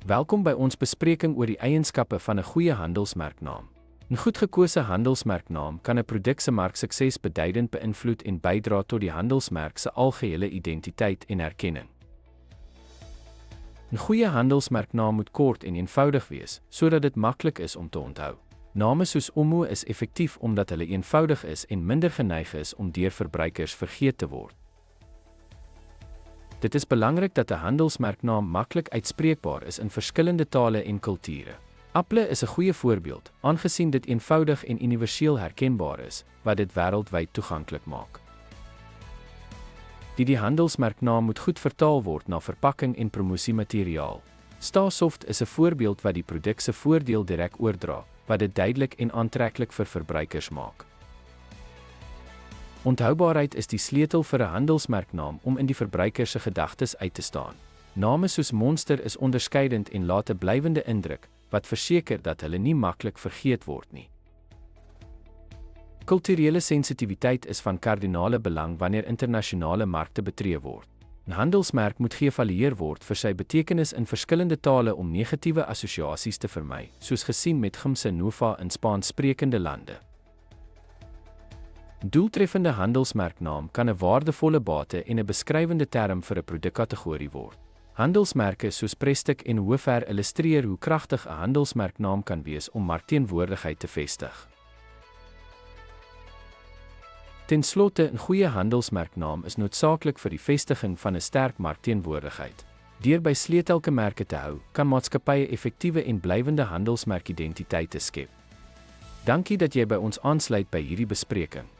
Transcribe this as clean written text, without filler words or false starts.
Welkom by ons bespreking oor die eienskappe van 'n goeie handelsmerknaam. 'n Goed gekose handelsmerknaam kan 'n produk se marksukses beduidend beïnvloed en bydra tot die handelsmerk se algehele identiteit en erkenning. 'n Goeie handelsmerknaam moet kort en eenvoudig wees, sodat dit maklik is om te onthou. Name soos Omo is effektief omdat hulle eenvoudig is en minder geneig is om deur verbruikers vergeet te word. Dit is belangrik dat 'n handelsmerknaam maklik uitspreekbaar is in verskillende tale en kulture. Apple is 'n goeie voorbeeld, aangesien dit eenvoudig en universeel herkenbaar is, wat dit wêreldwyd toeganklik maak. Die handelsmerknaam moet goed vertaal word na verpakking en promosiemateriaal. Starsoft is 'n voorbeeld wat die produk se voordeel direk oordra, wat dit duidelik en aantreklik vir verbruikers maak. Onthoubaarheid is die sleutel vir 'n handelsmerknaam om in die verbruiker se gedagtes uit te staan. Name soos Monster is onderskeidend en laat 'n blywende indruk, wat verseker dat hulle nie maklik vergeet word nie. Kulturele sensitiwiteit is van kardinale belang wanneer internasionale markte betree word. 'n Handelsmerk moet geëvalueer word vir sy betekenis in verskillende tale om negatiewe assosiasies te vermy, soos gesien met Gimse Nova in Spaanssprekende lande. Doeltreffende handelsmerknaam kan 'n waardevolle bate en 'n beskrywende term vir 'n produkkategorie word. Handelsmerke soos Prestig en Hofer illustreer hoe kragtig 'n handelsmerknaam kan wees om markteenwoordigheid te vestig. Ten slotte, 'n goeie handelsmerknaam is noodsaaklik vir die vestiging van 'n sterk markteenwoordigheid. Deur by sleutelkenmerke te hou, kan maatskappye effektiewe en blywende handelsmerkidentiteite skep. Dankie dat jy by ons aansluit by hierdie bespreking.